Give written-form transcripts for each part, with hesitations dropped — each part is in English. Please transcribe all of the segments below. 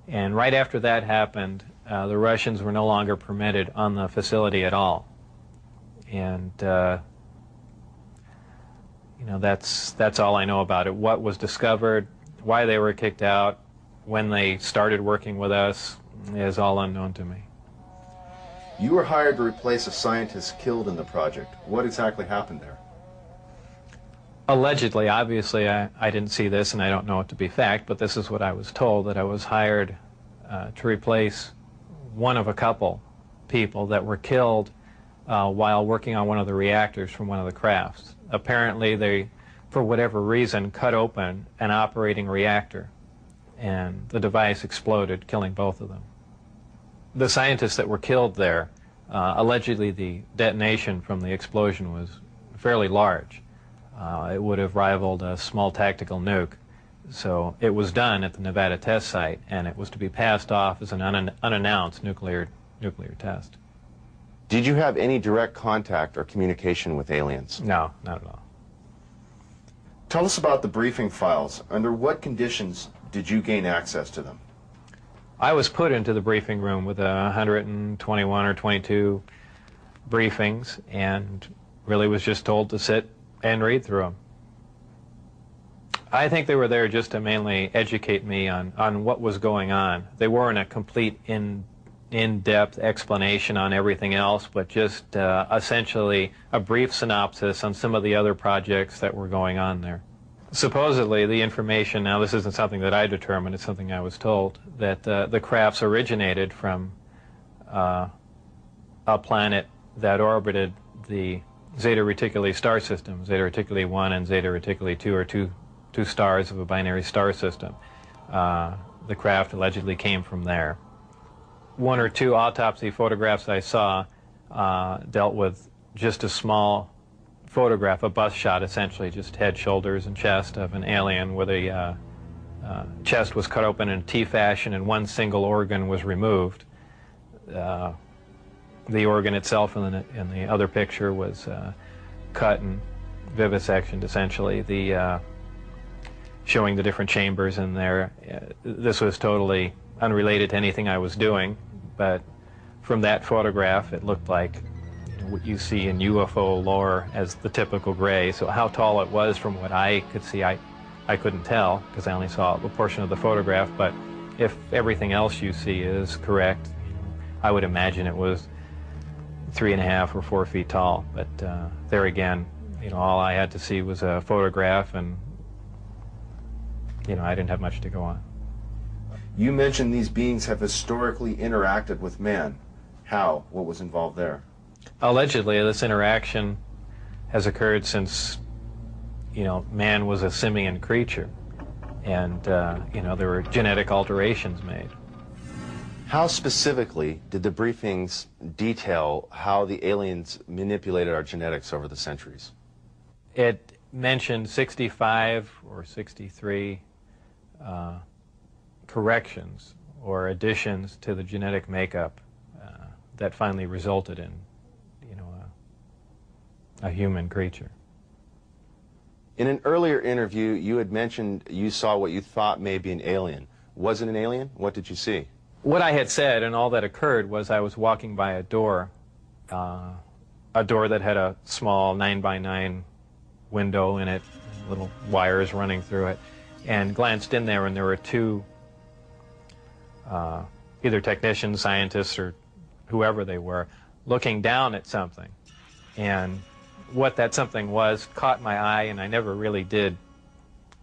And right after that happened, the Russians were no longer permitted on the facility at all. And you know, that's all I know about it. What was discovered, why they were kicked out, when they started working with us, is all unknown to me. You were hired to replace a scientist killed in the project. What exactly happened there? Allegedly, obviously, I didn't see this and I don't know it to be fact, but this is what I was told, that I was hired to replace one of a couple people that were killed while working on one of the reactors from one of the crafts. Apparently, they, for whatever reason, cut open an operating reactor, and the device exploded, killing both of them. The scientists that were killed there, allegedly the detonation from the explosion was fairly large. It would have rivaled a small tactical nuke. So it was done at the Nevada test site, and it was to be passed off as an unannounced nuclear test. Did you have any direct contact or communication with aliens? No, not at all. Tell us about the briefing files. Under what conditions did you gain access to them? I was put into the briefing room with 121 or 22 briefings, and really was just told to sit and read through them. I think they were there just to mainly educate me on what was going on. They weren't a complete in-depth explanation on everything else, but just essentially a brief synopsis on some of the other projects that were going on there. Supposedly, the information, now this isn't something that I determined, it's something I was told, that the crafts originated from a planet that orbited the Zeta Reticuli star system. Zeta Reticuli 1 and Zeta Reticuli 2 are two stars of a binary star system. The craft allegedly came from there. One or two autopsy photographs I saw dealt with just a small photograph, a bust shot essentially, just head, shoulders, and chest of an alien where the chest was cut open in T fashion and one single organ was removed. The organ itself in the other picture was cut and vivisectioned essentially, showing the different chambers in there. This was totally unrelated to anything I was doing, but from that photograph it looked like what you see in UFO lore as the typical gray. So how tall it was from what I could see, I couldn't tell because I only saw a portion of the photograph, but if everything else you see is correct, I would imagine it was 3.5 or 4 feet tall. But there again, all I had to see was a photograph, and I didn't have much to go on. You mentioned these beings have historically interacted with man. How? What was involved there? Allegedly, this interaction has occurred since, man was a simian creature, and, there were genetic alterations made. How specifically did the briefings detail how the aliens manipulated our genetics over the centuries? It mentioned 65 or 63 corrections or additions to the genetic makeup that finally resulted in, a human creature. In an earlier interview, you had mentioned you saw what you thought may be an alien. Was it an alien? What did you see? What I had said, and all that occurred, was I was walking by a door that had a small 9x9 window in it, little wires running through it, and glanced in there, and there were two either technicians, scientists, or whoever they were, looking down at something. And what that something was caught my eye, and I never really did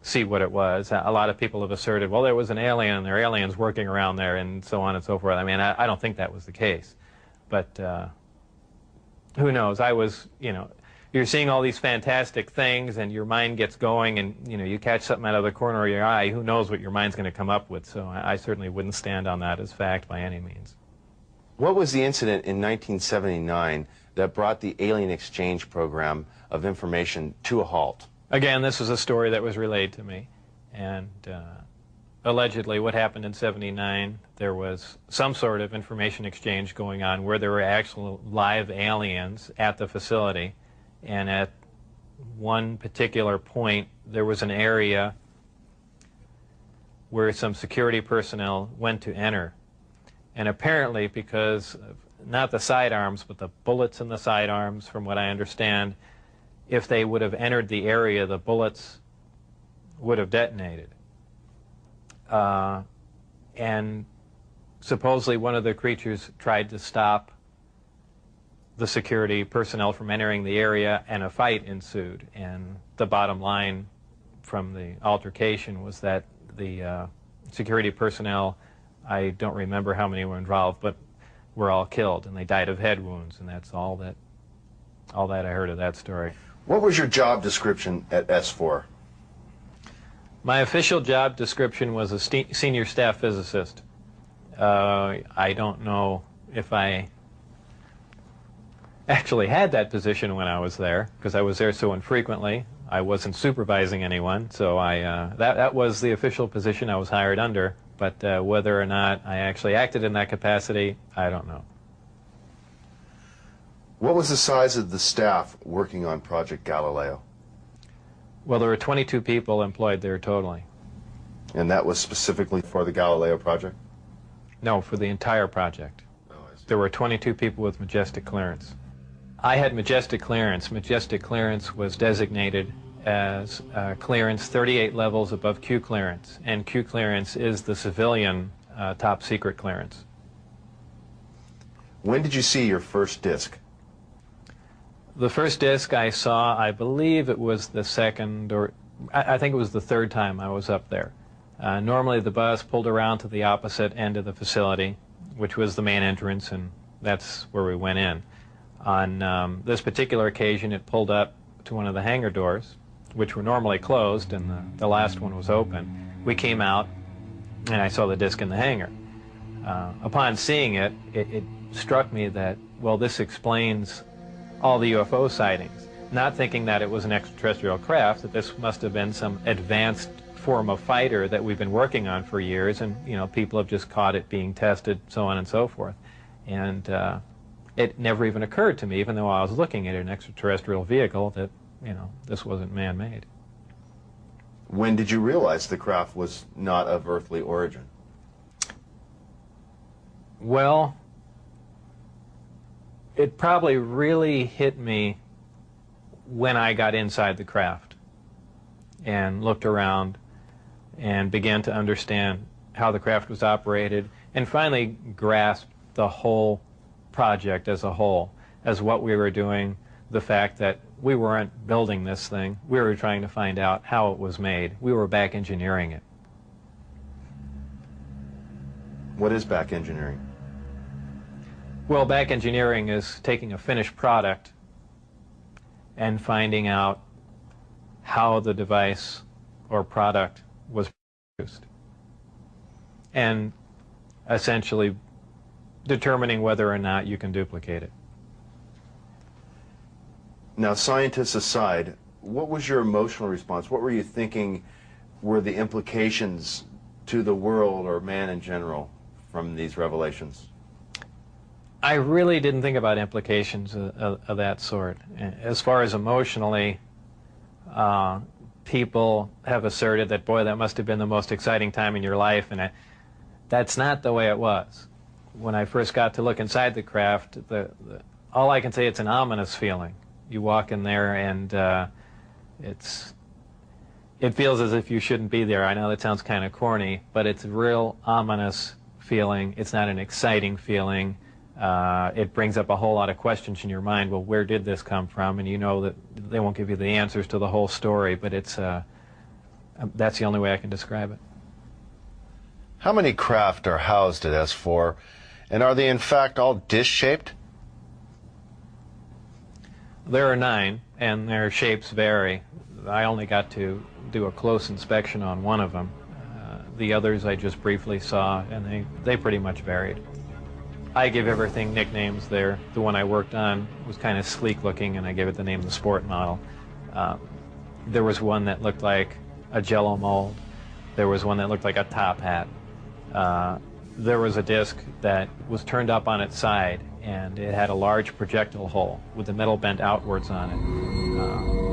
see what it was. A lot of people have asserted, well, there was an alien, and there are aliens working around there, and so on and so forth. I mean, I don't think that was the case. But who knows? I was, you're seeing all these fantastic things, and your mind gets going, and, you catch something out of the corner of your eye. Who knows what your mind's going to come up with? So I certainly wouldn't stand on that as fact by any means. What was the incident in 1979 that brought the alien exchange program of information to a halt? Again, this was a story that was relayed to me, and allegedly what happened in '79, there was some sort of information exchange going on where there were actual live aliens at the facility, and at one particular point there was an area where some security personnel went to enter. And apparently, because of not the sidearms, but the bullets in the sidearms, from what I understand, if they would have entered the area, the bullets would have detonated. And supposedly one of the creatures tried to stop the security personnel from entering the area, and a fight ensued. And the bottom line from the altercation was that the security personnel, I don't remember how many were involved, but were all killed, and they died of head wounds, and that's all that I heard of that story. What was your job description at S4? My official job description was a senior staff physicist. I don't know if I actually had that position when I was there, because I was there so infrequently. I wasn't supervising anyone, so that was the official position I was hired under. But whether or not I actually acted in that capacity, I don't know. What was the size of the staff working on Project Galileo? Well, there were 22 people employed there totally. And that was specifically for the Galileo project? No, for the entire project. Oh, I see. There were 22 people with majestic clearance. I had majestic clearance. Majestic clearance was designated as clearance 38 levels above Q clearance, and Q clearance is the civilian top secret clearance. When did you see your first disc? The first disc I saw, I believe it was the second, or I think it was the third time I was up there. Normally the bus pulled around to the opposite end of the facility, which was the main entrance, and that's where we went in. On this particular occasion, it pulled up to one of the hangar doors, which were normally closed, and the last one was open. We came out, and I saw the disc in the hangar. Upon seeing it, it struck me that, well, this explains all the UFO sightings, not thinking that it was an extraterrestrial craft, that this must have been some advanced form of fighter that we've been working on for years, and people have just caught it being tested, so on and so forth. And it never even occurred to me, even though I was looking at an extraterrestrial vehicle, that this wasn't man-made. When did you realize the craft was not of earthly origin? Well, it probably really hit me when I got inside the craft and looked around and began to understand how the craft was operated, and finally grasped the whole project as a whole, as what we were doing, the fact that we weren't building this thing, we were trying to find out how it was made. We were back engineering it. What is back engineering? Well, back engineering is taking a finished product and finding out how the device or product was produced, and essentially determining whether or not you can duplicate it. Now, scientists aside, what was your emotional response? What were you thinking were the implications to the world or man in general from these revelations? I really didn't think about implications of that sort. As far as emotionally, people have asserted that, boy, that must have been the most exciting time in your life, and that's not the way it was. When I first got to look inside the craft, all I can say, it's an ominous feeling. You walk in there and it feels as if you shouldn't be there. I know that sounds kind of corny, but it's a real ominous feeling. It's not an exciting feeling. It brings up a whole lot of questions in your mind. Well, where did this come from? And you know that they won't give you the answers to the whole story, but that's the only way I can describe it. How many craft are housed at S4, and are they in fact all disc-shaped? There are 9, and their shapes vary. I only got to do a close inspection on one of them. The others I just briefly saw, and they pretty much varied. I give everything nicknames there. The one I worked on was kind of sleek looking, and I gave it the name of the Sport model. There was one that looked like a Jell-O mold. There was one that looked like a top hat. There was a disc that was turned up on its side, and it had a large projectile hole with the metal bent outwards on it.